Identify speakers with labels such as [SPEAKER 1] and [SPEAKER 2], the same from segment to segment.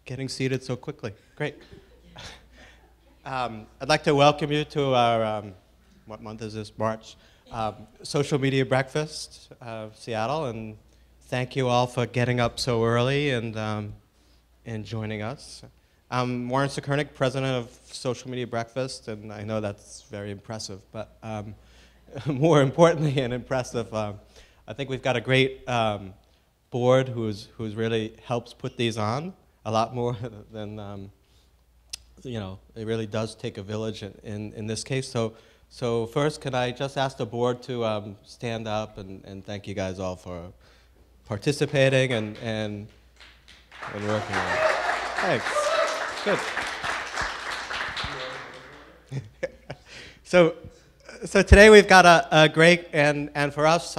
[SPEAKER 1] getting seated so quickly. Great. I'd like to welcome you to our, what month is this? March. Social Media Breakfast of Seattle, and thank you all for getting up so early and joining us. I'm Warren Sekernick, president of Social Media Breakfast, and I know that's very impressive, but more importantly and impressive, I think we've got a great board who's really helps put these on a lot more than you know. It really does take a village in this case. So first, can I just ask the board to stand up and thank you guys all for participating and working on it. Thanks. Good. So today we've got a great and for us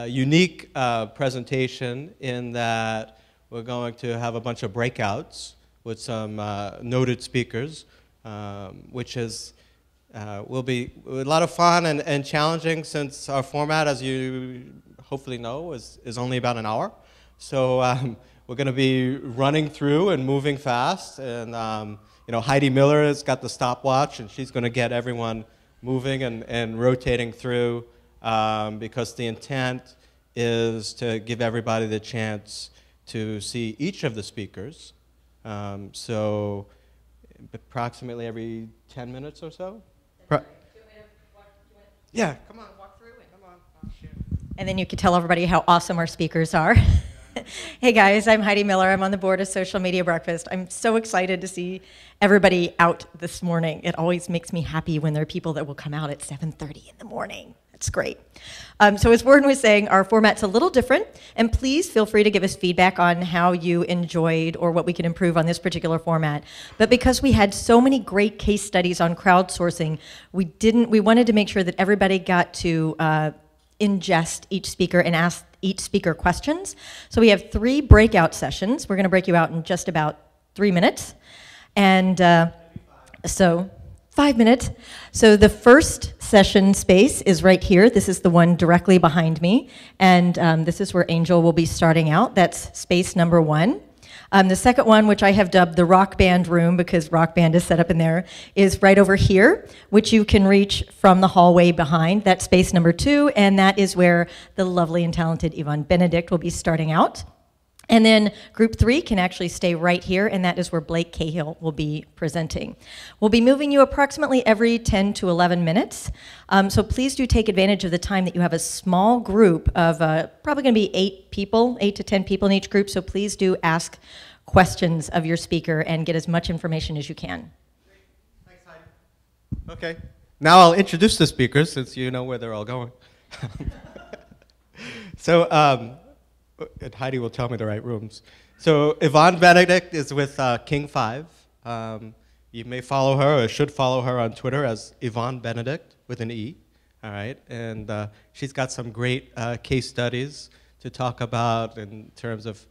[SPEAKER 1] unique presentation in that we're going to have a bunch of breakouts with some noted speakers, which is will be a lot of fun and challenging since our format, as you hopefully know, is only about an hour. So we're going to be running through and moving fast, and you know, Heidi Miller has got the stopwatch, and she's going to get everyone moving and rotating through because the intent is to give everybody the chance to see each of the speakers. So approximately every 10 minutes or so. Yeah, come on, walk through it. Come on.
[SPEAKER 2] And then you can tell everybody how awesome our speakers are. Hey guys, I'm Heidi Miller. I'm on the board of Social Media Breakfast. I'm so excited to see everybody out this morning. It always makes me happy when there are people that will come out at 7:30 in the morning. That's great. So as Warren was saying, our format's a little different, and please feel free to give us feedback on how you enjoyed or what we can improve on this particular format. But because we had so many great case studies on crowdsourcing, we wanted to make sure that everybody got to ingest each speaker and ask each speaker questions. So we have 3 breakout sessions. We're going to break you out in just about 3 minutes. And so 5 minutes. So the first session space is right here. This is the one directly behind me. And this is where Angel will be starting out. That's space number 1. The second one, which I have dubbed the Rock Band room because Rock Band is set up in there, is right over here, which you can reach from the hallway behind. That's space number 2, and that is where the lovely and talented Yvonne Benedict will be starting out. And then group 3 can actually stay right here, and that is where Blake Cahill will be presenting. We'll be moving you approximately every 10 to 11 minutes. So please do take advantage of the time that you have a small group of probably going to be 8 people, 8 to 10 people in each group. So please do ask questions of your speaker and get as much information as you can.
[SPEAKER 1] Great. Thanks, Heidi. Okay. Now I'll introduce the speakers since you know where they're all going. So, and Heidi will tell me the right rooms. So Yvonne Benedict is with King 5. You may follow her or should follow her on Twitter as Yvonne Benedict with an E. All right, and she's got some great case studies to talk about in terms of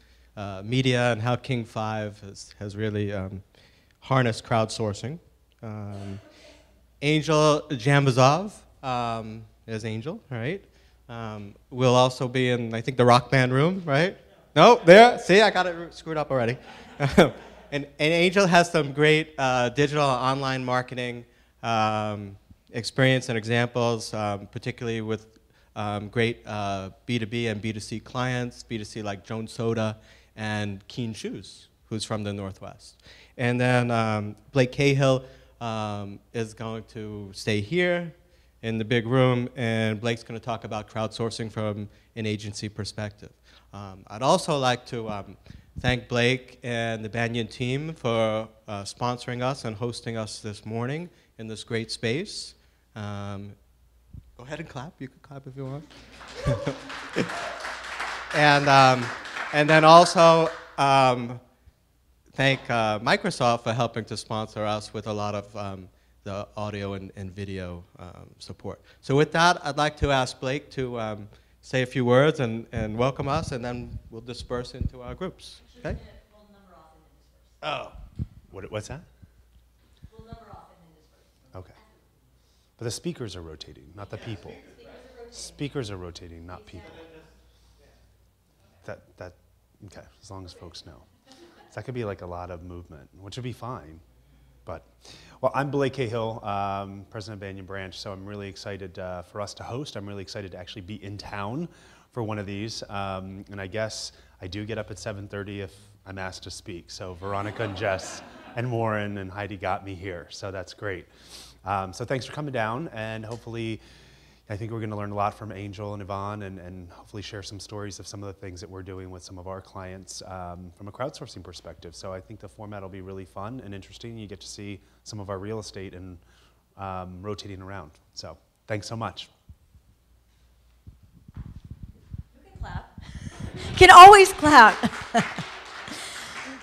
[SPEAKER 1] media and how King 5 has really harnessed crowdsourcing. Angel Djambazov is Angel, all right? We'll also be in, I think, the Rock Band room, right? No, there. See, I got it screwed up already. and Angel has some great digital online marketing experience and examples, particularly with great B2B and B2C clients, B2C like Jones Soda and Keen Shoes, who's from the Northwest. And then Blake Cahill is going to stay here in the big room, and Blake's going to talk about crowdsourcing from an agency perspective. I'd also like to thank Blake and the Banyan team for sponsoring us and hosting us this morning in this great space. Go ahead and clap. You can clap if you want. And then also thank Microsoft for helping to sponsor us with a lot of the audio and video support. So with that, I'd like to ask Blake to say a few words and welcome us, and then we'll disperse into our groups. Okay?
[SPEAKER 2] We'll number off and then disperse.
[SPEAKER 3] Oh. What's that?
[SPEAKER 2] We'll number off and then disperse.
[SPEAKER 3] Okay. But the speakers are rotating, not the people. Speakers are rotating, not people. Okay, as long as folks know. So that could be like a lot of movement, which would be fine. But, well, I'm Cahill, president of Banyan Branch, so I'm really excited for us to host. I'm really excited to actually be in town for one of these. And I guess I do get up at 7:30 if I'm asked to speak. So Veronica and Jess and Warren and Heidi got me here, so that's great. So thanks for coming down, and hopefully I think we're going to learn a lot from Angel and Yvonne, and hopefully share some stories of some of the things that we're doing with some of our clients from a crowdsourcing perspective. So I think the format will be really fun and interesting. You get to see some of our real estate and rotating around. So thanks so much.
[SPEAKER 2] You can clap. Can always clap.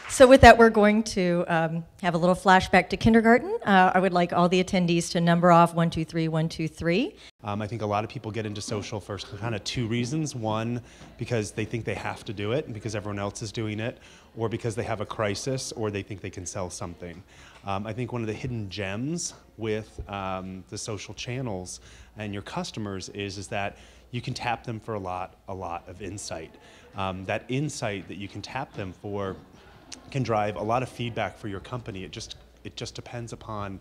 [SPEAKER 2] So with that, we're going to have a little flashback to kindergarten. I would like all the attendees to number off 1, 2, 3, 1, 2, 3.
[SPEAKER 3] I think a lot of people get into social for kind of two reasons. One, because they think they have to do it because everyone else is doing it, or because they have a crisis, or they think they can sell something. I think one of the hidden gems with the social channels and your customers is that you can tap them for a lot of insight. That insight that you can tap them for can drive a lot of feedback for your company. It just depends upon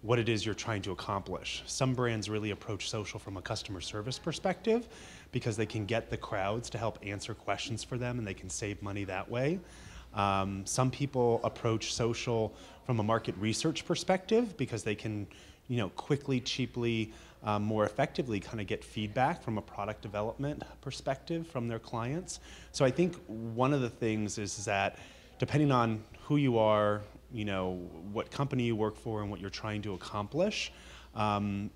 [SPEAKER 3] what it is you're trying to accomplish. Some brands really approach social from a customer service perspective because they can get the crowds to help answer questions for them and they can save money that way. Some people approach social from a market research perspective because they can, quickly, cheaply, more effectively kind of get feedback from a product development perspective from their clients. So I think one of the things is that depending on who you are, what company you work for and what you're trying to accomplish,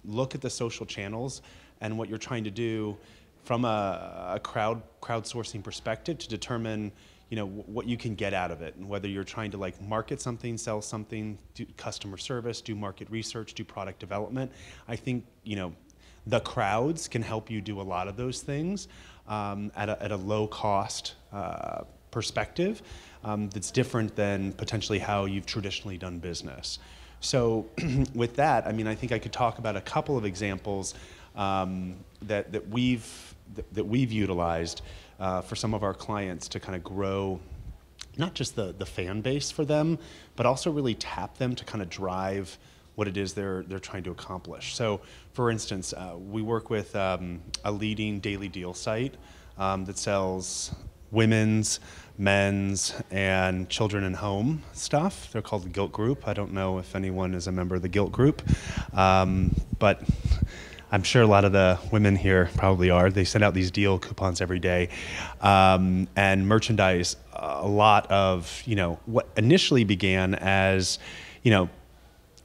[SPEAKER 3] look at the social channels and what you're trying to do from a crowdsourcing perspective to determine what you can get out of it, and whether you're trying to market something, sell something, do customer service, do market research, do product development. I think the crowds can help you do a lot of those things at a low cost perspective that's different than potentially how you've traditionally done business. So with that, I think I could talk about a couple of examples that we've utilized for some of our clients to kind of grow not just the fan base for them, but also really tap them to kind of drive what it is they're trying to accomplish. So for instance, we work with a leading daily deal site that sells women's, men's, and children and home stuff. They're called the Gilt Group. I don't know if anyone is a member of the Gilt Group, but I'm sure a lot of the women here probably are. They send out these deal coupons every day and merchandise a lot of, what initially began as,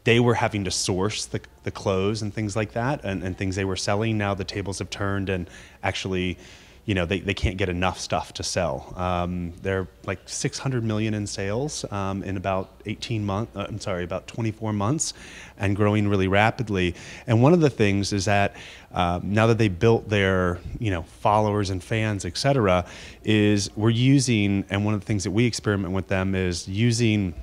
[SPEAKER 3] they were having to source the clothes and things like that and things they were selling. Now the tables have turned and actually, they can't get enough stuff to sell. They're like 600 million in sales in about 24 months and growing really rapidly. And one of the things is that now that they built their, followers and fans, et cetera, is we're using, and one of the things that we experiment with them is using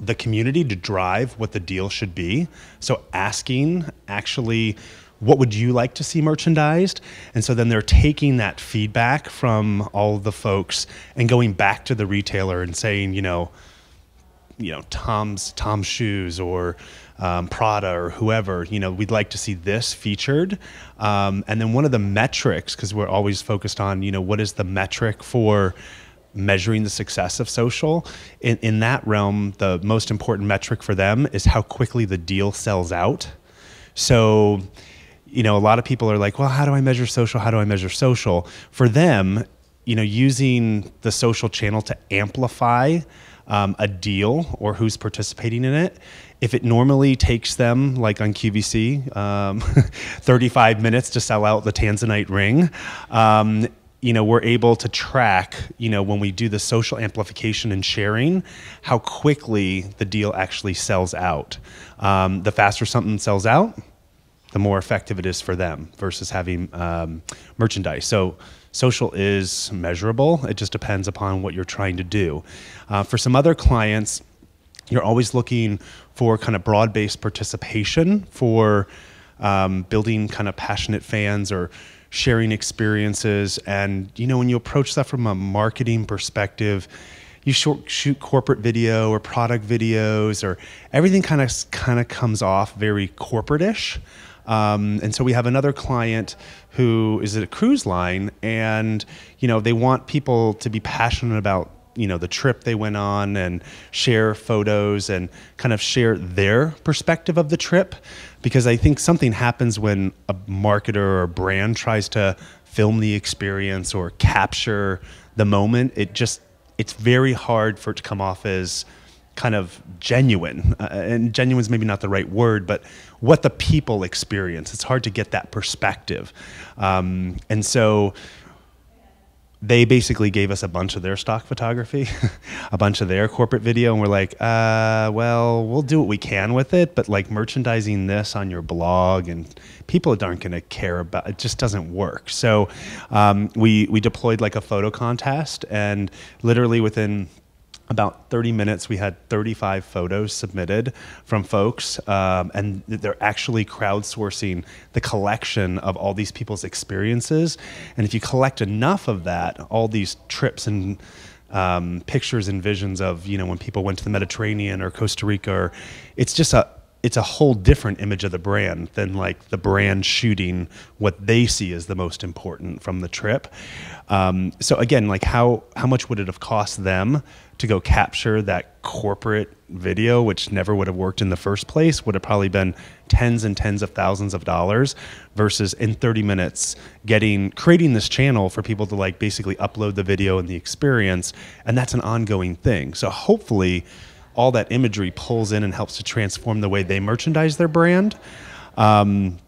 [SPEAKER 3] the community to drive what the deal should be. So asking actually, what would you like to see merchandised? And so then they're taking that feedback from all of the folks and going back to the retailer and saying, Tom's shoes or Prada or whoever, we'd like to see this featured. And then one of the metrics, because we're always focused on, what is the metric for measuring the success of social. In that realm, the most important metric for them is how quickly the deal sells out. So, a lot of people are like, well, how do I measure social? How do I measure social? For them, using the social channel to amplify a deal or who's participating in it, if it normally takes them, like on QVC, 35 minutes to sell out the Tanzanite ring, we're able to track, when we do the social amplification and sharing, how quickly the deal actually sells out. The faster something sells out, the more effective it is for them versus having merchandise. So social is measurable. It just depends upon what you're trying to do. For some other clients, you're always looking for kind of broad-based participation for building kind of passionate fans or sharing experiences. And, you know, when you approach that from a marketing perspective, you shoot corporate video or product videos, or everything kind of comes off very corporate-ish. And so we have another client who is at a cruise line, and, you know, they want people to be passionate about, you know, the trip they went on and share photos and kind of share their perspective of the trip. Because I think something happens when a marketer or a brand tries to film the experience or capture the moment. It's very hard for it to come off as kind of genuine. And genuine is maybe not the right word, but what the people experience. It's hard to get that perspective. And so they basically gave us a bunch of their stock photography, a bunch of their corporate video, and we're like, well, we'll do what we can with it, but like merchandising this on your blog and people aren't going to care about it, just doesn't work. So we deployed like a photo contest, and literally within about 30 minutes, we had 35 photos submitted from folks, and they're actually crowdsourcing the collection of all these people's experiences. And if you collect enough of that, all these trips and pictures and visions of, you know, when people went to the Mediterranean or Costa Rica, or it's a whole different image of the brand than like the brand shooting what they see as the most important from the trip. So again, like how much would it have cost them to go capture that corporate video, which never would have worked in the first place? Would have probably been tens and tens of thousands of dollars, versus in 30 minutes creating this channel for people to like basically upload the video and the experience. And that's an ongoing thing. So hopefully all that imagery pulls in and helps to transform the way they merchandise their brand. And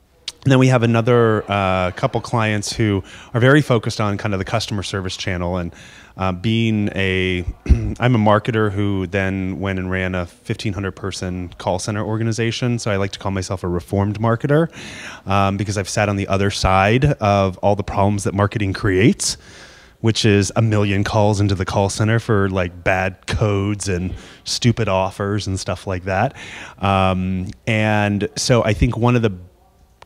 [SPEAKER 3] then we have another couple clients who are very focused on kind of the customer service channel. And I'm a marketer who then went and ran a 1,500 person call center organization. So I like to call myself a reformed marketer, because I've sat on the other side of all the problems that marketing creates, which is a million calls into the call center for like bad codes and stupid offers and stuff like that. And so I think one of the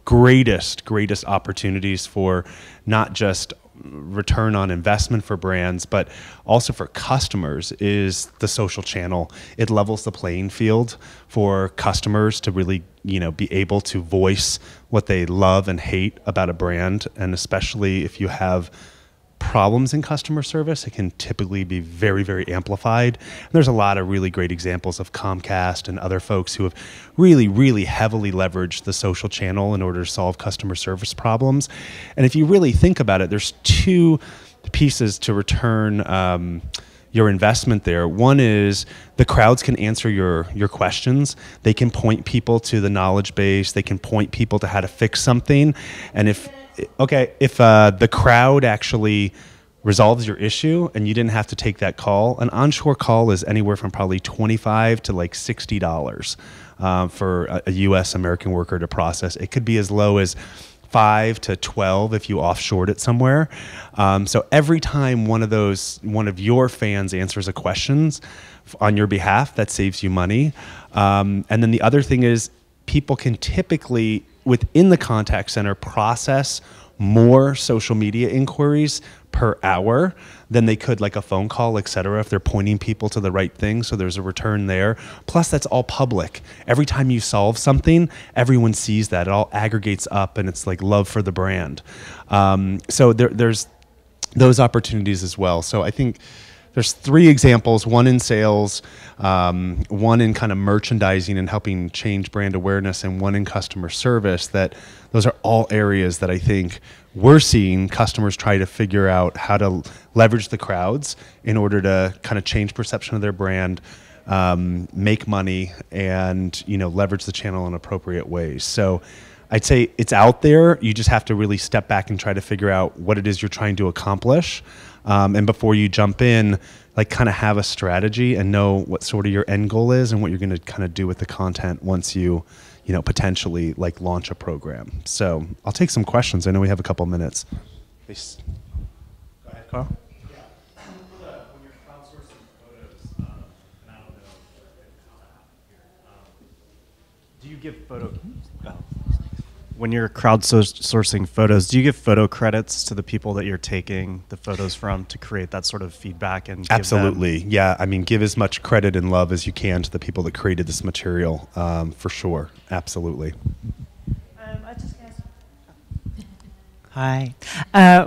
[SPEAKER 3] greatest opportunities for not just return on investment for brands, but also for customers is the social channel. It levels the playing field for customers to really, you know, be able to voice what they love and hate about a brand. And especially if you have problems in customer service, it can typically be very, very amplified. And there's a lot of really great examples of Comcast and other folks who have really, really heavily leveraged the social channel in order to solve customer service problems. And if you really think about it, there's two pieces to return your investment there. One is the crowds can answer your questions. They can point people to the knowledge base. They can point people to how to fix something. And if the crowd actually resolves your issue and you didn't have to take that call, an onshore call is anywhere from probably $25 to like $60 for a U.S. American worker to process. It could be as low as 5 to 12 if you offshored it somewhere. So every time one of your fans answers a question on your behalf, that saves you money. And then the other thing is, people can typically, within the contact center, process more social media inquiries per hour than they could like a phone call, et cetera, if they're pointing people to the right thing. So there's a return there. Plus, that's all public. Every time you solve something, everyone sees that. It all aggregates up, and it's like love for the brand. So there's those opportunities as well. So I think there's 3 examples, one in sales, one in kind of merchandising and helping change brand awareness, and one in customer service. That those are all areas that I think we're seeing customers try to figure out how to leverage the crowds in order to kind of change perception of their brand, make money, and, you know, leverage the channel in appropriate ways. So I'd say it's out there. You just have to really step back and try to figure out what it is you're trying to accomplish. And before you jump in, like kind of have a strategy and know what sort of your end goal is and what you're going to kind of do with the content once you know, potentially like launch a program. So I'll take some questions. I know we have a couple minutes. Go ahead, Carl.
[SPEAKER 4] Yeah. When you're crowdsourcing photos, and I don't know how that happened here, do you give photo? When you're crowdsourcing photos, do you give photo credits to the people that you're taking the photos from to create that sort of feedback? And
[SPEAKER 3] Absolutely, yeah. I mean, give as much credit and love as you can to the people that created this material, for sure. Absolutely.
[SPEAKER 5] Hi.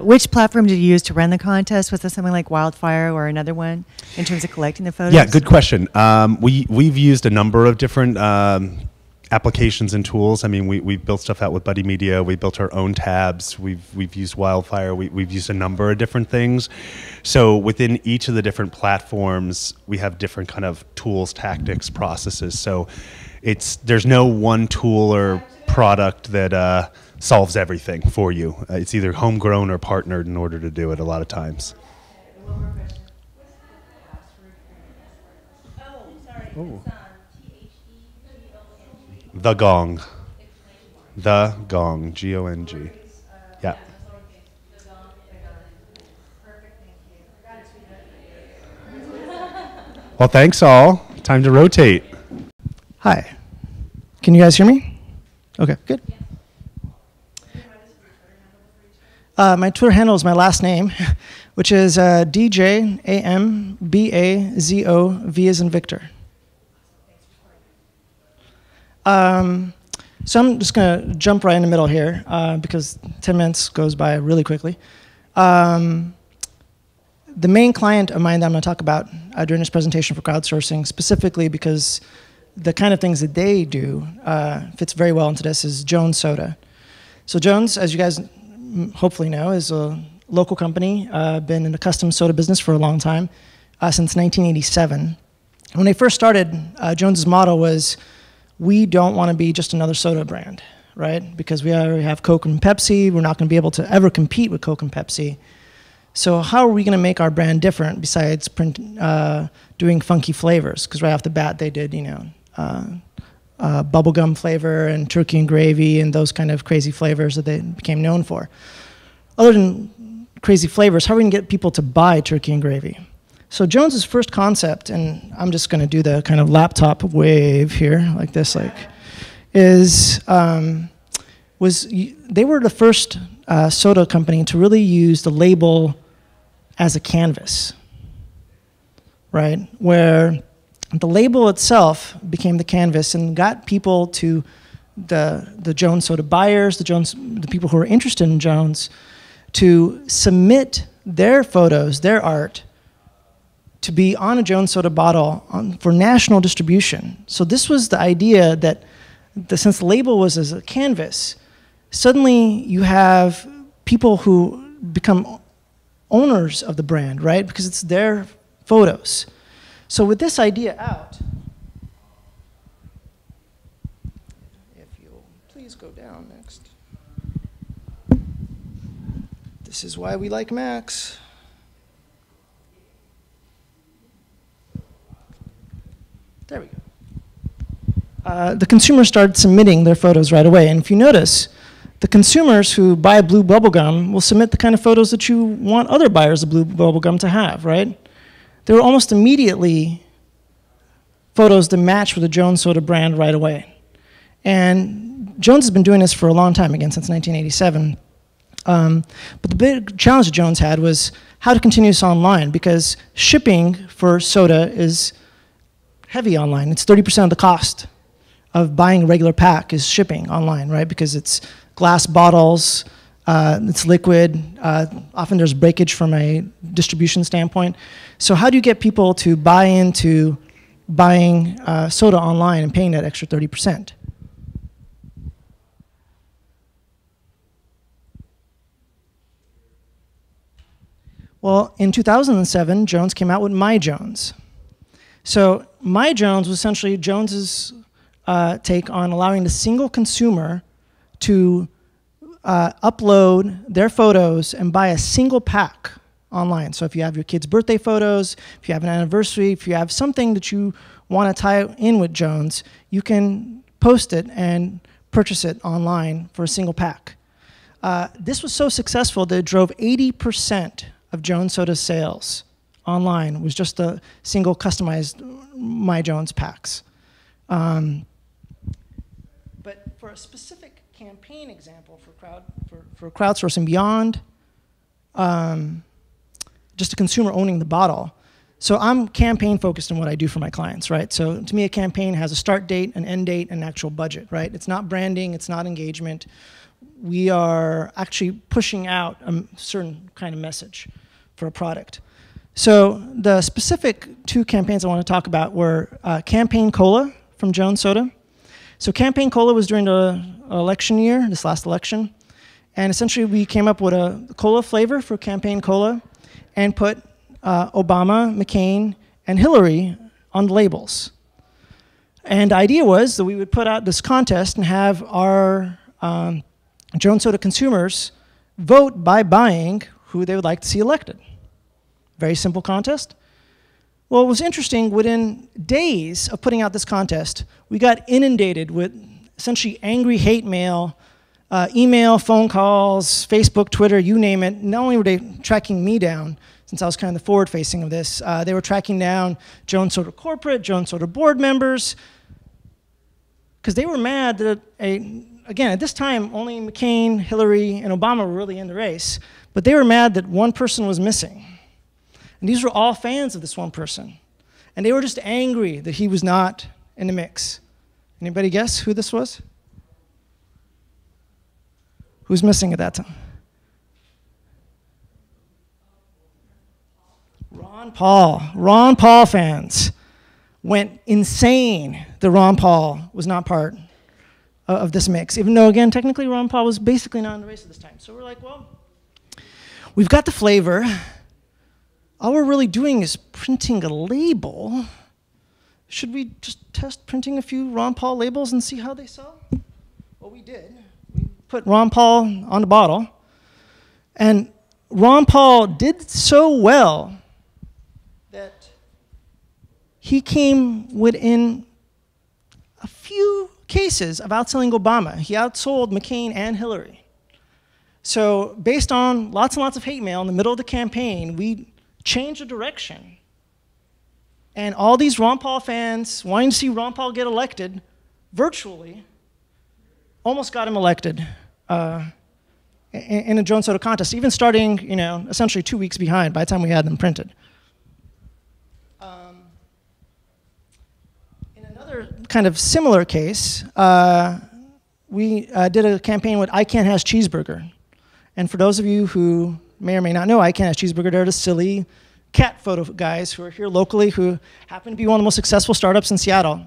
[SPEAKER 5] Which platform did you use to run the contest? Was it something like Wildfire or another one in terms of collecting the photos?
[SPEAKER 3] Yeah, good question. We've used a number of different applications and tools. I mean, we've built stuff out with Buddy Media. We built our own tabs. We've used Wildfire. We've used a number of different things. So within each of the different platforms, we have different kind of tools, tactics, processes. So there's no one tool or product that solves everything for you. It's either homegrown or partnered in order to do it a lot of times. Oh. The Gong. The Gong. G-O-N-G. Yeah. Well, thanks all. Time to rotate.
[SPEAKER 6] Hi. Can you guys hear me? Okay, good. My Twitter handle is my last name, which is DJAMBAZOV as in Victor. So I'm just going to jump right in the middle here because 10 minutes goes by really quickly. The main client of mine that I'm going to talk about during this presentation for crowdsourcing, specifically because the kind of things that they do fits very well into this, is Jones Soda. So Jones, as you guys hopefully know, is a local company, been in the custom soda business for a long time, since 1987. When they first started, Jones's motto was, we don't want to be just another soda brand, right? Because we already have Coke and Pepsi, we're not going to be able to ever compete with Coke and Pepsi. So how are we going to make our brand different besides doing funky flavors? Because right off the bat, they did, bubblegum flavor and turkey and gravy and those kind of crazy flavors that they became known for. Other than crazy flavors, how are we going to get people to buy turkey and gravy? So Jones's first concept, and I'm just going to do the kind of laptop wave here, like this, they were the first soda company to really use the label as a canvas, right? Where the label itself became the canvas and got people to the Jones Soda buyers, the people who are interested in Jones, to submit their photos, their art, to be on a Jones Soda bottle for national distribution. So this was the idea that since the label was as a canvas, suddenly you have people who become owners of the brand, right? Because it's their photos. So with this idea out, if you'll please go down next. This is why we like Macs. There we go. The consumers started submitting their photos right away. And if you notice, the consumers who buy blue bubblegum will submit the kind of photos that you want other buyers of blue bubblegum to have, right? There were almost immediately photos that match with the Jones Soda brand right away. And Jones has been doing this for a long time, again, since 1987. But the big challenge that Jones had was how to continue this online, because shipping for soda is heavy online. It's 30% of the cost of buying a regular pack is shipping online, right? Because it's glass bottles, it's liquid, often there's breakage from a distribution standpoint. So how do you get people to buy into buying soda online and paying that extra 30%? Well, in 2007, Jones came out with My Jones. So My Jones was essentially Jones's take on allowing the single consumer to upload their photos and buy a single pack online. So if you have your kid's birthday photos, if you have an anniversary, if you have something that you want to tie in with Jones, you can post it and purchase it online for a single pack. This was so successful that it drove 80% of Jones Soda's sales online was just the single customized My Jones packs. But for a specific campaign example for crowdsourcing beyond just a consumer owning the bottle. So I'm campaign focused in what I do for my clients, right? So to me, a campaign has a start date, an end date, and an actual budget, right? It's not branding, it's not engagement. We are actually pushing out a certain kind of message for a product. So the specific 2 campaigns I want to talk about were Campaign Cola from Jones Soda. So Campaign Cola was during the election year, this last election. And essentially we came up with a cola flavor for Campaign Cola and put Obama, McCain, and Hillary on the labels. And the idea was that we would put out this contest and have our Jones Soda consumers vote by buying who they would like to see elected. Very simple contest. Well, it was interesting, within days of putting out this contest, we got inundated with essentially angry hate mail, email, phone calls, Facebook, Twitter, you name it. Not only were they tracking me down, since I was kind of the forward-facing of this, they were tracking down Jones Soda corporate, Jones Soda board members, because they were mad that, again, at this time, only McCain, Hillary, and Obama were really in the race, but they were mad that one person was missing. And these were all fans of this one person. And they were just angry that he was not in the mix. Anybody guess who this was? Who's missing at that time? Ron Paul. Ron Paul fans went insane that Ron Paul was not part of this mix, even though, again, technically Ron Paul was basically not in the race at this time. So we're like, well, we've got the flavor. All we're really doing is printing a label. Should we just test printing a few Ron Paul labels and see how they sell? Well, we did. We put Ron Paul on the bottle. And Ron Paul did so well that he came within a few cases of outselling Obama. He outsold McCain and Hillary. So based on lots and lots of hate mail in the middle of the campaign, we changed the direction. And all these Ron Paul fans wanting to see Ron Paul get elected virtually almost got him elected in a Jones Soda contest, even starting, essentially 2 weeks behind by the time we had them printed. In another kind of similar case, we did a campaign with I Can't Has Cheeseburger. And for those of you who may or may not know I Can't Has Cheeseburger, they're the silly cat photo guys who are here locally who happen to be one of the most successful startups in Seattle.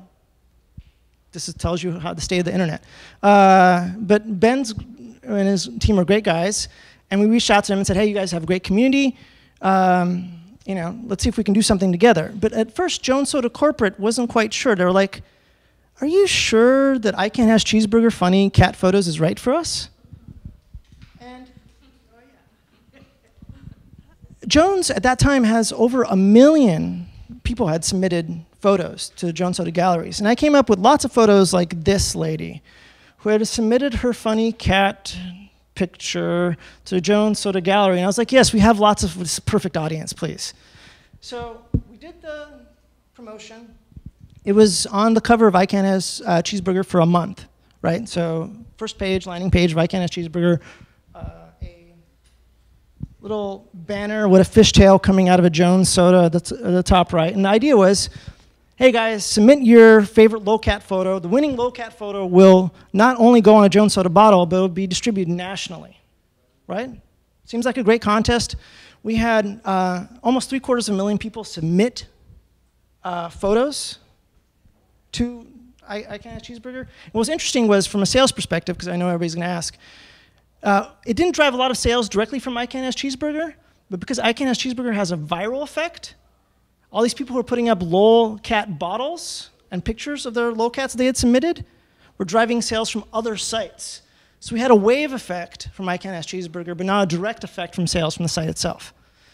[SPEAKER 6] This tells you how the state of the internet. But Ben's and his team are great guys, and we reached out to them and said, hey, you guys have a great community. Let's see if we can do something together. But at first, Jones Soda Corporate wasn't quite sure. They were like, are you sure that I Can't Has Cheeseburger funny cat photos is right for us? Jones, at that time, has over 1 million people had submitted photos to Jones Soda galleries. And I came up with lots of photos like this lady, who had submitted her funny cat picture to the Jones Soda gallery. And I was like, yes, we have lots of this perfect audience, please. So we did the promotion. It was on the cover of I Can't Has Cheeseburger for a month, right? So first page, landing page of I Can't Has Cheeseburger. Little banner with a fishtail coming out of a Jones Soda that's at the top right. And the idea was, hey guys, submit your favorite low-cat photo. The winning low-cat photo will not only go on a Jones Soda bottle, but it will be distributed nationally, right? Seems like a great contest. We had almost 750,000 people submit photos to I Can't Have Cheeseburger. And what was interesting was, from a sales perspective, because I know everybody's going to ask, it didn't drive a lot of sales directly from I Can't Has Cheeseburger, but because I Can't Has Cheeseburger has a viral effect, all these people who were putting up lolcat bottles and pictures of their lolcats they had submitted were driving sales from other sites. So we had a wave effect from I Can't Has Cheeseburger, but not a direct effect from sales from the site itself.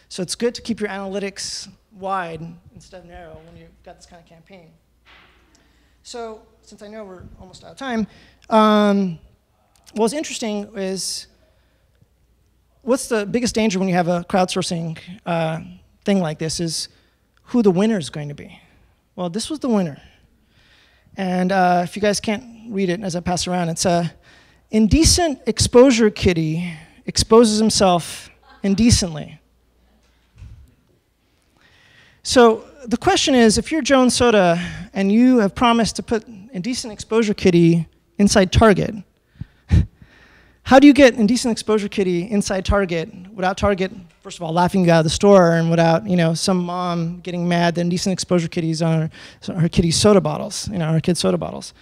[SPEAKER 6] So it's good to keep your analytics wide instead of narrow when you've got this kind of campaign. So since I know we're almost out of time, what's interesting is, what's the biggest danger when you have a crowdsourcing thing like this is who the winner is going to be. Well, this was the winner. And if you guys can't read it as I pass around, it's Indecent exposure kitty exposes himself indecently. So the question is, if you're Jones Soda and you have promised to put Indecent Exposure Kitty inside Target, how do you get Indecent Exposure Kitty inside Target without Target, first of all, laughing you out of the store, and without, some mom getting mad that Indecent Exposure Kitty's on her kitty's soda bottles, her kids' soda bottles?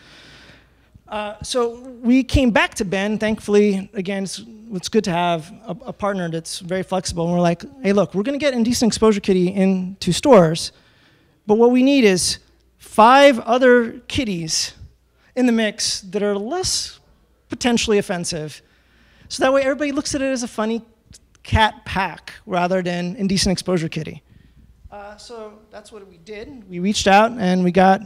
[SPEAKER 6] So we came back to Ben. Thankfully, again, it's good to have a partner that's very flexible. And we're like, hey, look, we're going to get Indecent Exposure Kitty into stores, but what we need is 5 other kitties in the mix that are less potentially offensive. So that way everybody looks at it as a funny cat pack rather than Indecent Exposure Kitty. So that's what we did. We reached out and we got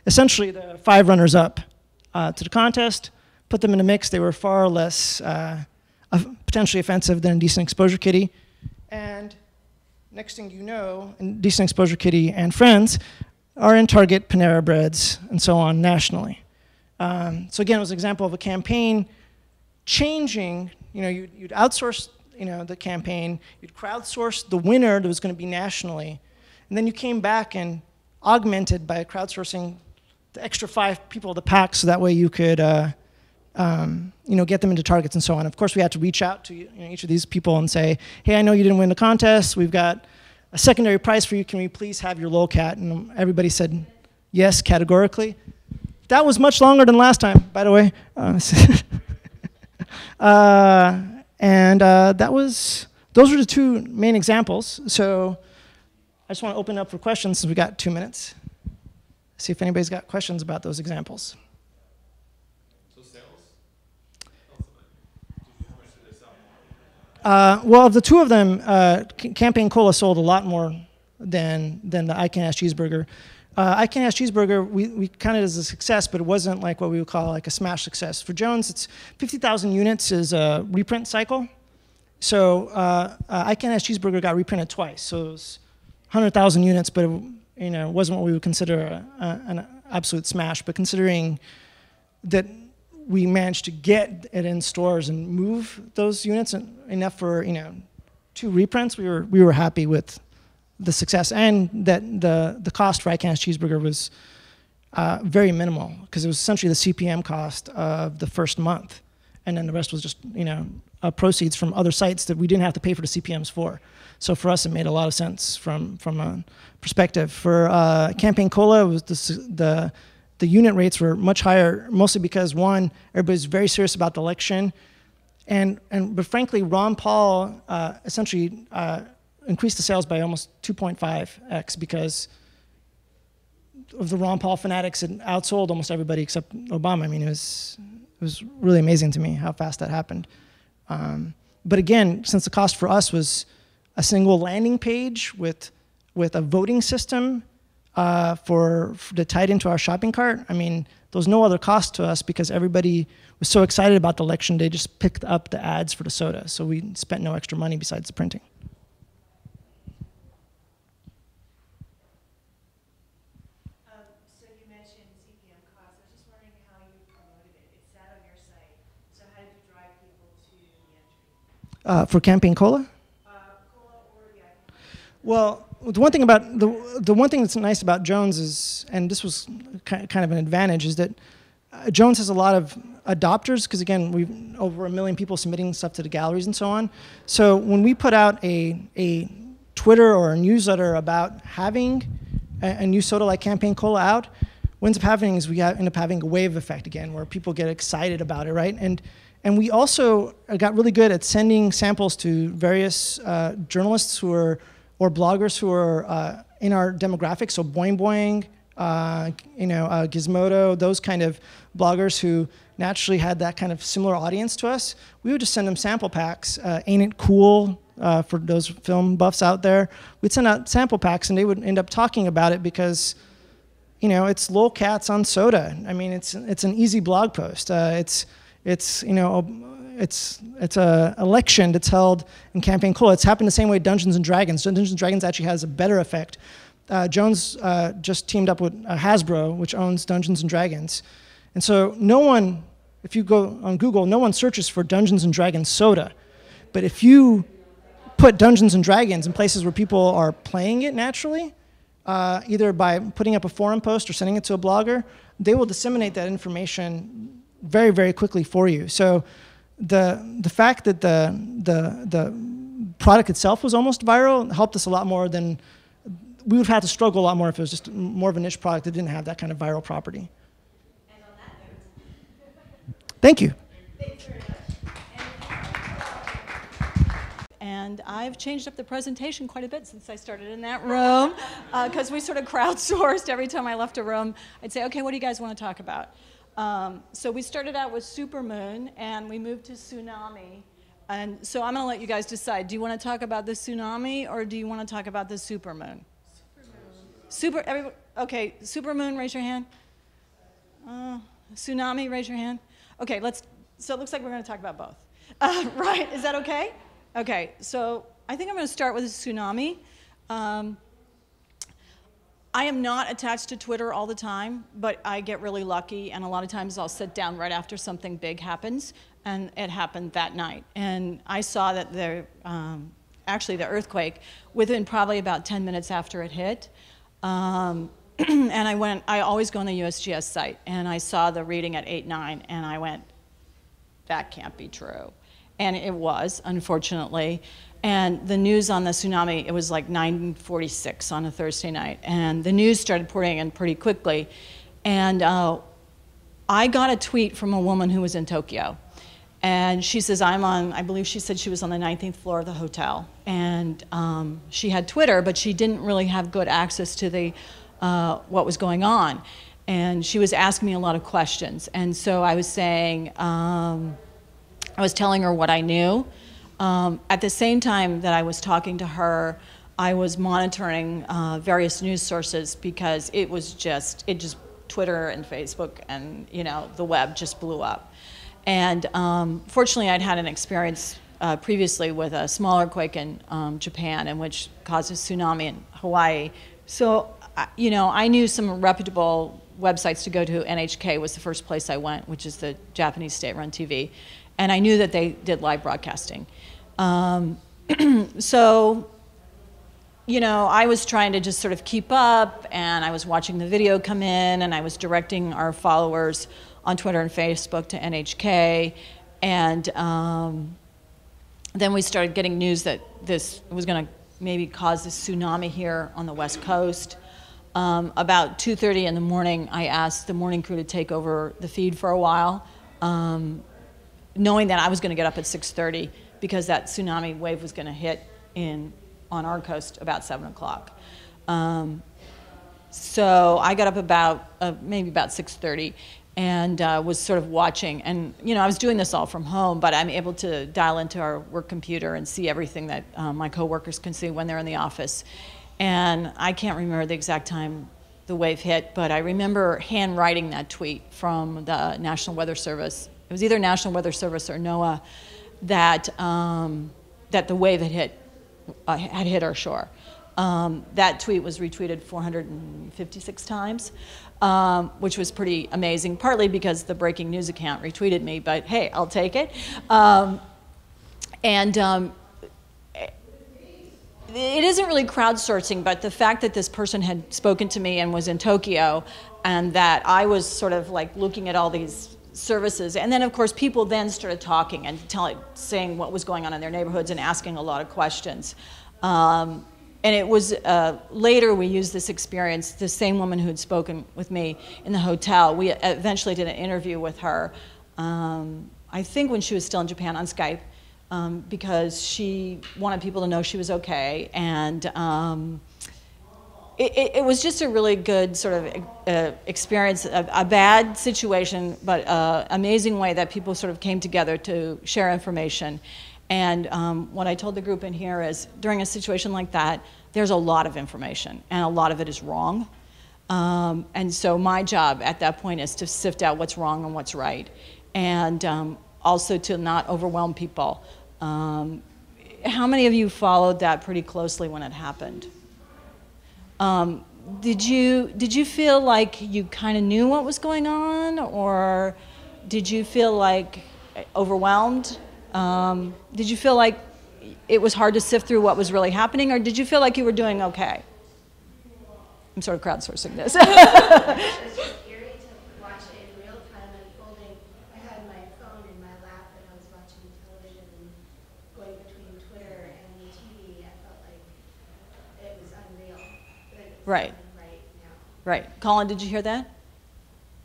[SPEAKER 6] essentially the 5 runners-up to the contest, put them in a mix. They were far less potentially offensive than Indecent Exposure Kitty. And next thing you know, Indecent Exposure Kitty and friends are in Target, Panera Breads, and so on nationally. So again, it was an example of a campaign changing. You'd outsource the campaign, you'd crowdsource the winner that was going to be nationally, and then you came back and augmented by crowdsourcing the extra 5 people of the pack, so that way you could get them into Targets and so on. Of course, we had to reach out to each of these people and say, hey, I know you didn't win the contest. We've got a secondary prize for you. Can we please have your lolcat? And everybody said yes, categorically. That was much longer than last time, by the way. Those were the 2 main examples. So I just want to open up for questions since we got 2 minutes. See if anybody's got questions about those examples.
[SPEAKER 7] So sales? How much did they sell?
[SPEAKER 6] Well, of the 2 of them, Campaign Cola sold a lot more than the I Can Ask Cheeseburger. I Can Ask Cheeseburger, we counted as a success, but it wasn't like what we would call like a smash success. For Jones, it's 50,000 units is a reprint cycle. So I Can Ask Cheeseburger got reprinted twice. So it was 100,000 units, but it wasn't what we would consider an absolute smash. But considering that we managed to get it in stores and move those units enough for 2 reprints, we were happy with the success, and that the cost for I Can Ask Cheeseburger was very minimal, because it was essentially the CPM cost of the first month, and then the rest was just proceeds from other sites that we didn't have to pay for the CPMs for. So for us, it made a lot of sense from a perspective. For Campaign Cola, it was the unit rates were much higher, mostly because, one, everybody's very serious about the election, but frankly, Ron Paul essentially increased the sales by almost 2.5x because of the Ron Paul fanatics and outsold almost everybody except Obama. I mean, it was really amazing to me how fast that happened. But again, since the cost for us was a single landing page with a voting system that tied into our shopping cart, I mean, there was no other cost to us because everybody was so excited about the election, they just picked up the ads for the soda. So we spent no extra money besides the printing. For Campaign Cola? Well, the one thing about the one thing that's nice about Jones is, and this was kind of an advantage, is that Jones has a lot of adopters, because again, we've over 1 million people submitting stuff to the galleries and so on. So when we put out a Twitter or a newsletter about having a new soda like Campaign Cola out, what ends up happening is we end up having a wave effect again, where people get excited about it, right? And we also got really good at sending samples to various journalists or bloggers who are in our demographics. So Boing Boing, Gizmodo, those kind of bloggers who naturally had that kind of similar audience to us. We would just send them sample packs. Ain't It Cool, for those film buffs out there. We'd send out sample packs, and they would end up talking about it because, it's lolcats on soda. I mean, it's an easy blog post. It's a election that's held in Campaign Cola. It's happened the same way Dungeons and Dragons. Dungeons and Dragons actually has a better effect. Jones just teamed up with Hasbro, which owns Dungeons and Dragons, and so no one if you go on Google, no one searches for Dungeons and Dragons soda. But if you put Dungeons and Dragons in places where people are playing it naturally, either by putting up a forum post or sending it to a blogger, they will disseminate that information very, very quickly for you. So the fact that the product itself was almost viral helped us a lot more than we would have had to struggle a lot more if it was just more of a niche product that didn't have that kind of viral property.
[SPEAKER 2] And on that note,
[SPEAKER 6] thank you.
[SPEAKER 2] thanks very much.
[SPEAKER 8] And I've changed up the presentation quite a bit since I started in that room, because we sort of crowdsourced. Every time I left a room, I'd say, okay, what do you guys want to talk about? So we started out with supermoon, and we moved to tsunami. And so I'm going to let you guys decide. Do you want to talk about the tsunami, or do you want to talk about the supermoon? Everybody, okay, supermoon, raise your hand. Tsunami, raise your hand. Okay, so it looks like we're going to talk about both. Right, is that okay? Okay, so I think I'm going to start with a tsunami. I am not attached to Twitter all the time, but I get really lucky, and a lot of times I'll sit down right after something big happens, and it happened that night. And I saw that actually the earthquake within probably about 10 minutes after it hit. And I always go on the USGS site, and I saw the reading at 8.9, and I went, that can't be true. And it was, unfortunately. And the news on the tsunami, it was like 9:46 on a Thursday night. And the news started pouring in pretty quickly. And I got a tweet from a woman who was in Tokyo. And she says, I believe she said she was on the 19th floor of the hotel. And she had Twitter, but she didn't really have good access to what was going on. And she was asking me a lot of questions. And so I was saying, I was telling her what I knew. At the same time that I was talking to her, I was monitoring various news sources, because it just Twitter and Facebook and the web just blew up. And fortunately, I'd had an experience previously with a smaller quake in Japan, and which caused a tsunami in Hawaii. So I knew some reputable websites to go to. NHK was the first place I went, which is the Japanese state-run TV. And I knew that they did live broadcasting. So, I was trying to just sort of keep up, and I was watching the video come in, and I was directing our followers on Twitter and Facebook to NHK. And then we started getting news that this was going to maybe cause this tsunami here on the West Coast. About 2:30 in the morning, I asked the morning crew to take over the feed for a while. Knowing that I was going to get up at 6:30 because that tsunami wave was going to hit on our coast about 7 o'clock. So I got up maybe about 6:30 and was sort of watching. And I was doing this all from home, but I'm able to dial into our work computer and see everything that my coworkers can see when they're in the office. And I can't remember the exact time the wave hit, but I remember handwriting that tweet from the National Weather Service. It was either National Weather Service or NOAA that the wave had hit our shore. That tweet was retweeted 456 times, which was pretty amazing, partly because the breaking news account retweeted me, but hey, I'll take it. It isn't really crowdsourcing, but the fact that this person had spoken to me and was in Tokyo, and that I was sort of like looking at all these services, and then of course people then started talking and saying what was going on in their neighborhoods and asking a lot of questions. And it was later we used this experience, the same woman who had spoken with me in the hotel, we eventually did an interview with her, I think when she was still in Japan, on Skype, because she wanted people to know she was okay. And it was just a really good sort of experience, a bad situation, but amazing way that people sort of came together to share information. And what I told the group in here is, during a situation like that, there's a lot of information, and a lot of it is wrong. And so my job at that point is to sift out what's wrong and what's right, and also to not overwhelm people. How many of you followed that pretty closely when it happened? Did you feel like you kind of knew what was going on, or Did you feel like overwhelmed? Did you feel like it was hard to sift through what was really happening, or did you feel like you were doing okay? I'm sort of crowdsourcing this.
[SPEAKER 9] It was just scary to watch it in real time unfolding. I had my phone in my lap and I was watching television and going between Twitter and the TV. I felt like it was unreal. But it was
[SPEAKER 8] Right.
[SPEAKER 9] right now.
[SPEAKER 8] Right. Colin, did you hear that?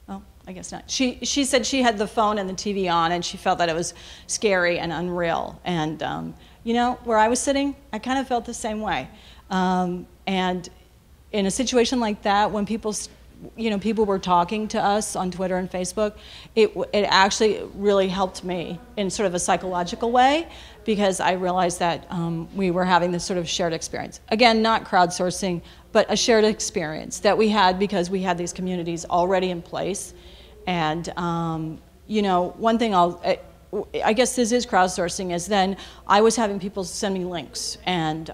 [SPEAKER 8] Oh, I guess not. She said she had the phone and the TV on, and she felt that it was scary and unreal. And, you know, where I was sitting, I kind of felt the same way. And in a situation like that, when people were talking to us on Twitter and Facebook, it actually really helped me in sort of a psychological way, because I realized that we were having this sort of shared experience. Again, not crowdsourcing, but a shared experience that we had because we had these communities already in place. And, you know, one thing I guess this is crowdsourcing, is then I was having people send me links and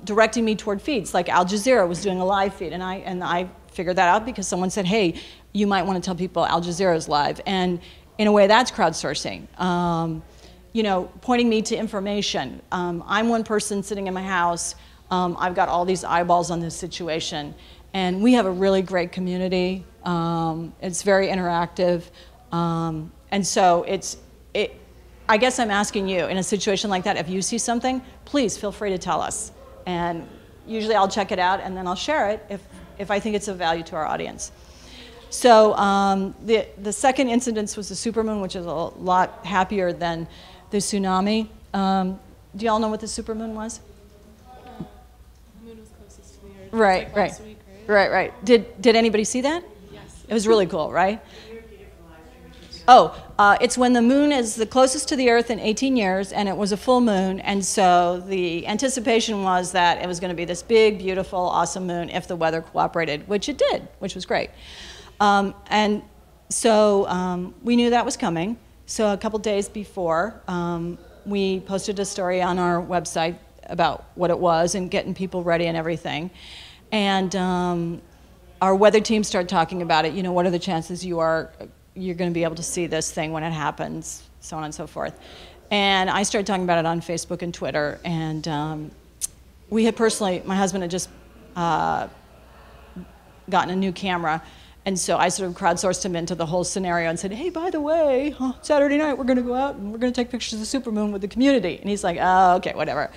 [SPEAKER 8] directing me toward feeds. Like Al Jazeera was doing a live feed, and I figured that out because someone said, hey, you might want to tell people Al Jazeera is live. And in a way, that's crowdsourcing. You know, pointing me to information. I'm one person sitting in my house. I've got all these eyeballs on this situation. And we have a really great community. It's very interactive. And so I guess I'm asking you, in a situation like that, if you see something, please feel free to tell us. And usually I'll check it out and then I'll share it if I think it's of value to our audience. So the second incident was the supermoon, which is a lot happier than the tsunami. Do y'all know what the supermoon was?
[SPEAKER 10] The moon was closest to the earth.
[SPEAKER 8] Right,
[SPEAKER 10] like
[SPEAKER 8] right.
[SPEAKER 10] last week, right?
[SPEAKER 8] Right. Did anybody see that?
[SPEAKER 10] Yes.
[SPEAKER 8] It was really cool, right? Oh, it's when the moon is the closest to the Earth in 18 years, and it was a full moon, and so the anticipation was that it was going to be this big, beautiful, awesome moon if the weather cooperated, which it did, which was great. And so we knew that was coming. So a couple days before, we posted a story on our website about what it was and getting people ready and everything. And our weather team started talking about it. You know, what are the chances you're going to be able to see this thing when it happens, so on and so forth. And I started talking about it on Facebook and Twitter, and we had personally, my husband had just gotten a new camera, and so I sort of crowdsourced him into the whole scenario and said, hey, by the way, Saturday night we're going to go out and we're going to take pictures of the supermoon with the community. And he's like, oh, okay, whatever.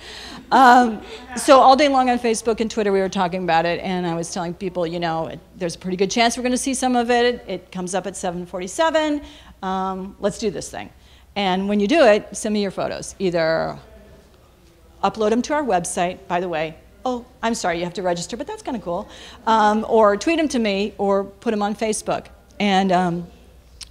[SPEAKER 8] So all day long on Facebook and Twitter we were talking about it, and I was telling people, you know, there's a pretty good chance we're going to see some of it. It comes up at 7:47. Let's do this thing. And when you do it, send me your photos. Either upload them to our website, by the way. Oh, I'm sorry, you have to register, but that's kind of cool. Or tweet them to me, or put them on Facebook. And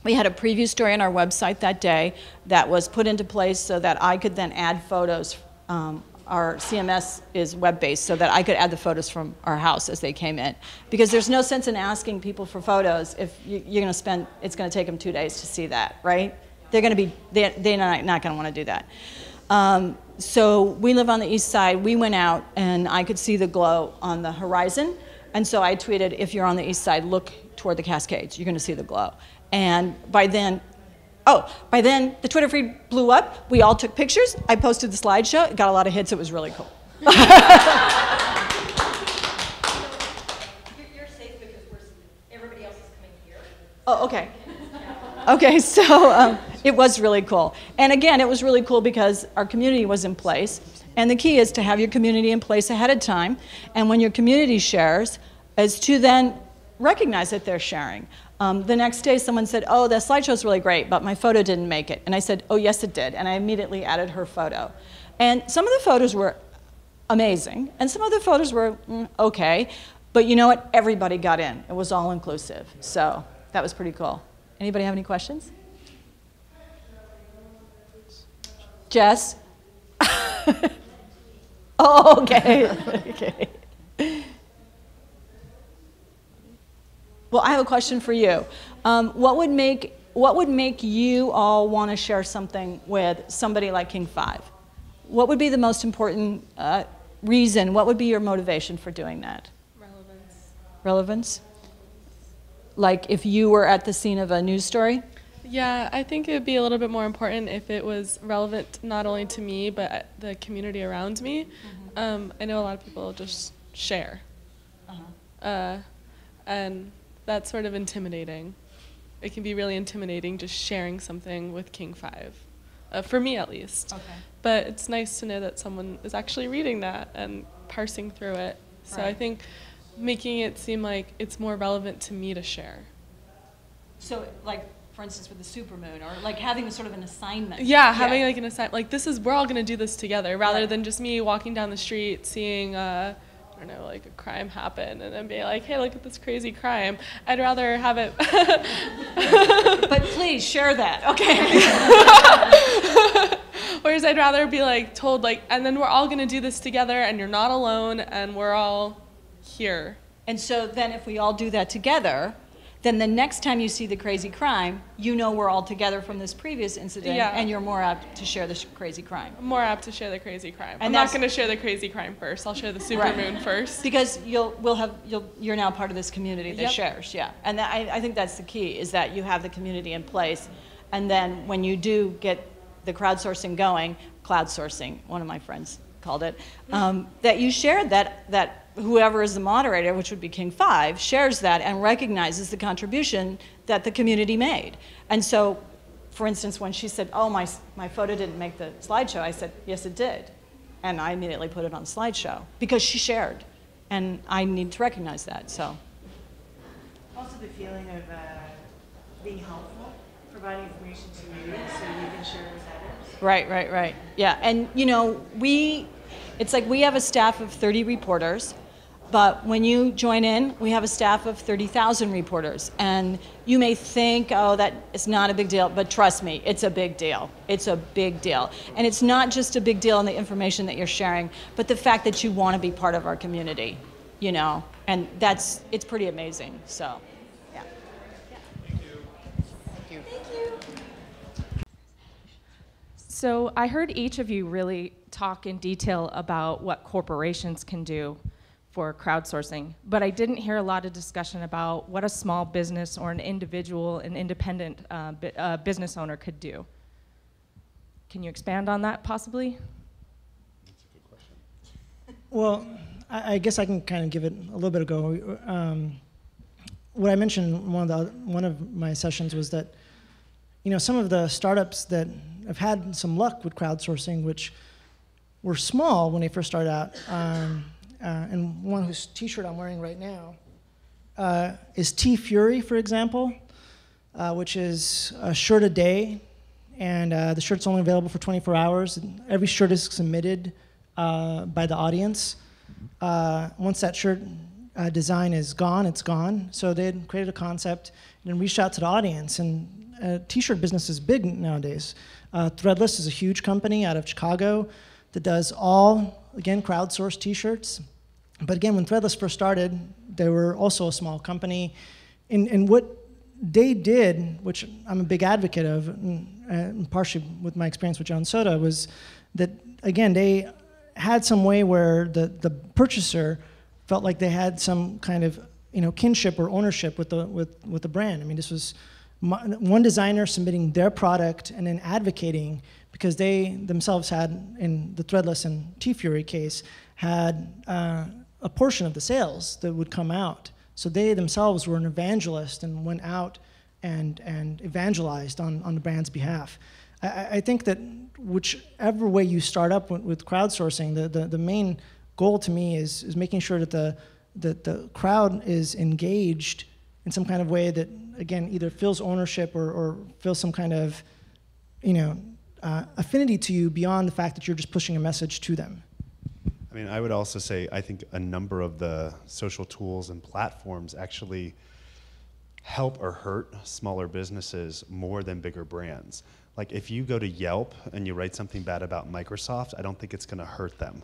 [SPEAKER 8] we had a preview story on our website that day that was put into place so that I could then add photos. Our CMS is web-based, so that I could add the photos from our house as they came in. Because there's no sense in asking people for photos if you're going to spend, it's going to take them 2 days to see that, right? They're not going to want to do that. So we live on the east side. We went out, and I could see the glow on the horizon. And so I tweeted, if you're on the east side, look toward the Cascades. You're going to see the glow. And by then, the Twitter feed blew up. We all took pictures. I posted the slideshow. It got a lot of hits. It was really cool.
[SPEAKER 2] You're safe because everybody else is coming here.
[SPEAKER 8] Oh, okay. Okay, so it was really cool. And again, it was really cool because our community was in place. And the key is to have your community in place ahead of time. And when your community shares, is to then recognize that they're sharing. The next day, someone said, oh, the slideshow is really great, but my photo didn't make it. And I said, oh, yes, it did. And I immediately added her photo. And some of the photos were amazing, and some of the photos were okay. But you know what? Everybody got in. It was all inclusive. So that was pretty cool. Anybody have any questions? Jess? Oh, okay. Okay. Well, I have a question for you. What would make you all want to share something with somebody like King 5? What would be the most important reason? What would be your motivation for doing that?
[SPEAKER 10] Relevance.
[SPEAKER 8] Relevance? Like if you were at the scene of a news story?
[SPEAKER 10] Yeah, I think it would be a little bit more important if it was relevant not only to me, but the community around me. I know a lot of people just share. And that's sort of intimidating. It can be really intimidating just sharing something with King 5, for me at least.
[SPEAKER 8] Okay.
[SPEAKER 10] But it's nice to know that someone is actually reading that and parsing through it. So I think making it seem like it's more relevant to me to share.
[SPEAKER 8] So, like, for instance, with the supermoon, or like having a sort of an assignment.
[SPEAKER 10] Yeah, having like an assignment, like this is, we're all gonna do this together, rather
[SPEAKER 8] Right.
[SPEAKER 10] than just me walking down the street seeing, I don't know, like a crime happen and then being like, hey, look at this crazy crime. I'd rather have it.
[SPEAKER 8] But please share that, okay?
[SPEAKER 10] Whereas I'd rather be like told like, and then we're all gonna do this together and you're not alone and we're all here.
[SPEAKER 8] And so then if we all do that together, then the next time you see the crazy crime, you know we're all together from this previous incident,
[SPEAKER 10] Yeah.
[SPEAKER 8] and you're more apt to share the crazy crime.
[SPEAKER 10] I'm more apt to share the crazy crime.
[SPEAKER 8] And
[SPEAKER 10] I'm not
[SPEAKER 8] that's-
[SPEAKER 10] gonna share the crazy crime first. I'll share the
[SPEAKER 8] Right.
[SPEAKER 10] supermoon first.
[SPEAKER 8] Because you're now part of this community that
[SPEAKER 10] Yep.
[SPEAKER 8] shares, yeah. And I think that's the key, is that you have the community in place, and then when you do get the crowdsourcing going, one of my friends called it, that you share that whoever is the moderator, which would be King 5, shares that and recognizes the contribution that the community made. And so, for instance, when she said, oh, my photo didn't make the slideshow, I said, yes, it did. And I immediately put it on slideshow because she shared. And I need to recognize that, so.
[SPEAKER 5] Also the feeling of being helpful, providing information to you so you can share with others.
[SPEAKER 8] Right. Yeah, and you know, it's like we have a staff of 30 reporters, but when you join in, we have a staff of 30,000 reporters. And you may think, oh, that is not a big deal, but trust me, it's a big deal. It's a big deal. And it's not just a big deal in the information that you're sharing, but the fact that you want to be part of our community, you know, and it's pretty amazing, so, yeah.
[SPEAKER 11] So I heard each of you really talk in detail about what corporations can do for crowdsourcing, but I didn't hear a lot of discussion about what a small business or an individual, an independent business owner could do. Can you expand on that possibly?
[SPEAKER 3] That's a good question.
[SPEAKER 6] Well, I guess I can kind of give it a little bit of go. What I mentioned in one of my sessions was that, you know, some of the startups that have had some luck with crowdsourcing, which were small when they first started out, and one whose T-shirt I'm wearing right now is T-Fury, for example, which is a shirt a day, and the shirt's only available for 24 hours. And every shirt is submitted by the audience. Once that shirt design is gone, it's gone. So they had created a concept and then reached out to the audience. And T-shirt business is big nowadays. Threadless is a huge company out of Chicago that does all, again, crowdsourced T-shirts. But again, when Threadless first started, they were also a small company. And what they did, which I'm a big advocate of, and partially with my experience with John Soda, was that, again, they had some way where the purchaser felt like they had some kind of, you know, kinship or ownership with the brand. I mean, this was one designer submitting their product and then advocating, because they themselves had, in the Threadless and T-Fury case, had a portion of the sales that would come out. So they themselves were an evangelist and went out and evangelized on the brand's behalf. I think that whichever way you start up with crowdsourcing, the main goal to me is making sure that the crowd is engaged in some kind of way that, again, either feels ownership or feels some kind of, you know, affinity to you beyond the fact that you're just pushing a message to them.
[SPEAKER 3] I mean, I would also say I think a number of the social tools and platforms actually help or hurt smaller businesses more than bigger brands. Like if you go to Yelp and you write something bad about Microsoft, I don't think it's going to hurt them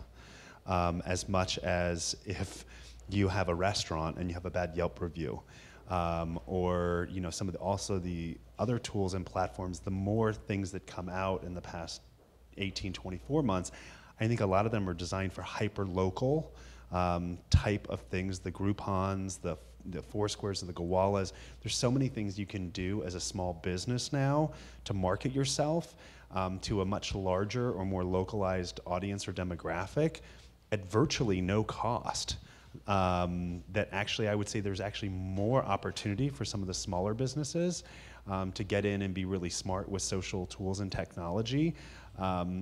[SPEAKER 3] as much as if you have a restaurant and you have a bad Yelp review. Or, you know, some of the other tools and platforms, the more things that come out in the past 18, 24 months, I think a lot of them are designed for hyper-local type of things, the Groupons, the the Foursquares and the Gowalas. There's so many things you can do as a small business now to market yourself to a much larger or more localized audience or demographic at virtually no cost. That actually, I would say there's actually more opportunity for some of the smaller businesses to get in and be really smart with social tools and technology.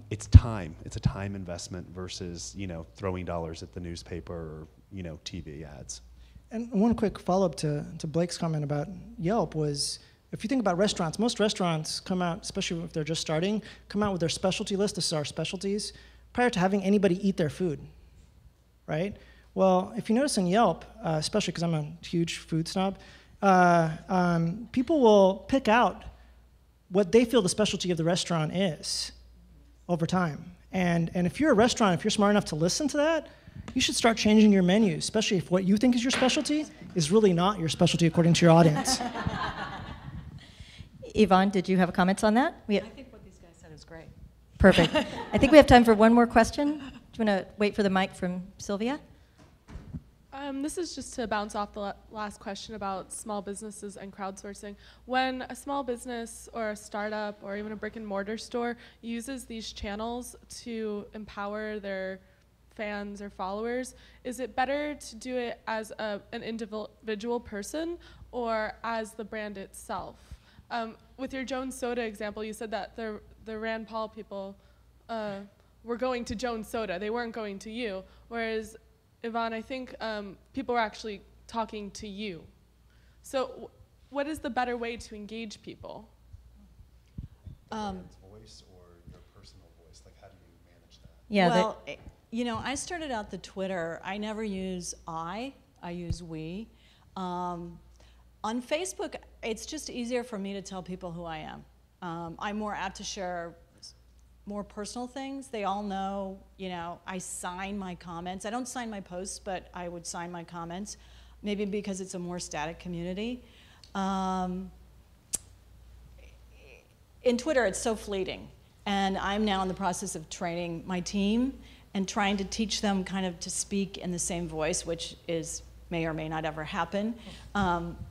[SPEAKER 3] It's time. It's a time investment versus, you know, throwing dollars at the newspaper or, you know, TV ads.
[SPEAKER 6] And one quick follow-up to Blake's comment about Yelp was, if you think about restaurants, most restaurants come out, especially if they're just starting, come out with their specialty list. This is our specialties, prior to having anybody eat their food, right? Well, if you notice in Yelp, especially because I'm a huge food snob, people will pick out what they feel the specialty of the restaurant is over time. And if you're a restaurant, if you're smart enough to listen to that, you should start changing your menu, especially if what you think is your specialty is really not your specialty according to your audience.
[SPEAKER 2] Yvonne, did you have comments on that?
[SPEAKER 5] I think what these guys said is great.
[SPEAKER 2] Perfect. I think we have time for one more question. Do you want to wait for the mic from Sylvia?
[SPEAKER 10] This is just to bounce off the last question about small businesses and crowdsourcing. When a small business or a startup or even a brick and mortar store uses these channels to empower their fans or followers, is it better to do it as an individual person or as the brand itself? With your Jones Soda example, you said that the Rand Paul people were going to Jones Soda. They weren't going to you. Whereas, Yvonne, I think people were actually talking to you. So what is the better way to engage people?
[SPEAKER 3] Voice or your personal voice? Like, how do you manage that?
[SPEAKER 2] Yeah.
[SPEAKER 8] Well, you know, I started out the Twitter. I never use I use we. On Facebook, it's just easier for me to tell people who I am. I'm more apt to share more personal things. They all know, you know, I sign my comments. I don't sign my posts, but I would sign my comments, maybe because it's a more static community. In Twitter, it's so fleeting. And I'm now in the process of training my team and trying to teach them kind of to speak in the same voice, which may or may not ever happen,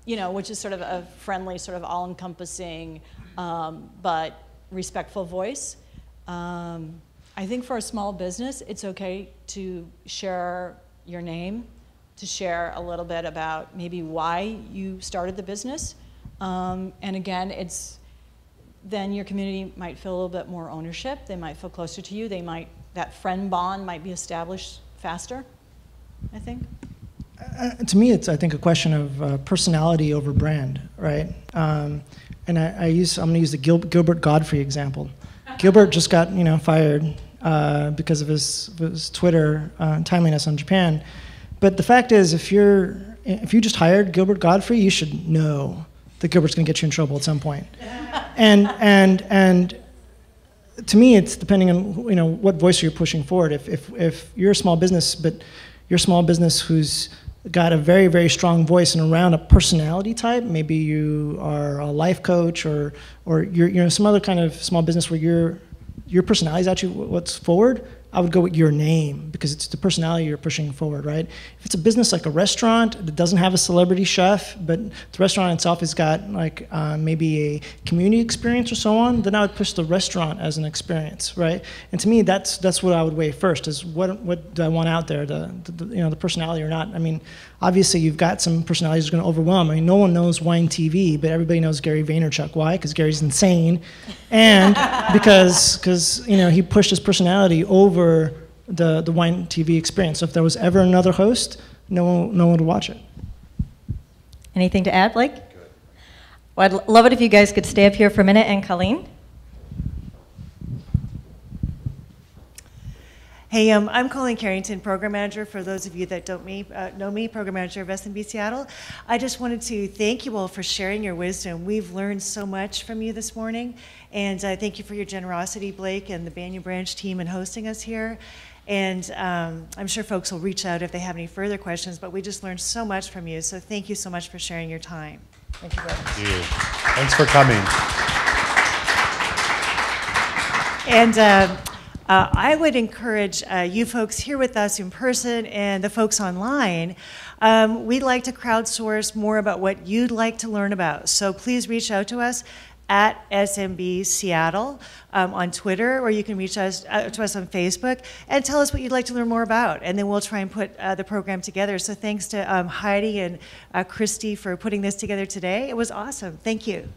[SPEAKER 8] you know, which is sort of a friendly, sort of all-encompassing, but respectful voice. I think for a small business, it's okay to share your name, to share a little bit about maybe why you started the business. And again, then your community might feel a little bit more ownership. They might feel closer to you. That friend bond might be established faster, I think.
[SPEAKER 6] To me, it's, I think, a question of personality over brand, right? And I'm going to use the Gilbert Godfrey example. Gilbert just got, you know, fired because of his Twitter timeliness on Japan. But the fact is, if you just hired Gilbert Godfrey, you should know that Gilbert's going to get you in trouble at some point. And to me, it's depending on, you know, what voice you're pushing forward. If you're a small business, but you're a small business who's got a very, very strong voice and around a personality type, maybe you are a life coach or you're some other kind of small business where your personality is actually what's forward, I would go with your name because it's the personality you're pushing forward, right? If it's a business like a restaurant that doesn't have a celebrity chef, but the restaurant itself has got like maybe a community experience or so on, then I would push the restaurant as an experience, right? And to me, that's what I would weigh first: is what do I want out there, the personality or not? I mean, obviously you've got some personalities that are going to overwhelm. I mean, no one knows Wine TV, but everybody knows Gary Vaynerchuk. Why? Because Gary's insane, and because you know he pushed his personality over the Wine TV experience. So if there was ever another host, no one would watch it.
[SPEAKER 2] Anything to add, Blake? Good. Well, I'd love it if you guys could stay up here for a minute. And Colleen?
[SPEAKER 5] Hey, I'm Colleen Carrington, Program Manager. For those of you that don't know me, Program Manager of SMBseattle. I just wanted to thank you all for sharing your wisdom. We've learned so much from you this morning, and thank you for your generosity, Blake, and the Banyan Branch team in hosting us here. And I'm sure folks will reach out if they have any further questions, but we just learned so much from you, so thank you so much for sharing your time. Thank you very much.
[SPEAKER 3] Thank you. Thanks for coming.
[SPEAKER 5] And I would encourage you folks here with us in person and the folks online, we'd like to crowdsource more about what you'd like to learn about. So please reach out to us at SMBseattle on Twitter, or you can reach us to us on Facebook and tell us what you'd like to learn more about, and then we'll try and put the program together. So thanks to Heidi and Christy for putting this together today. It was awesome. Thank you.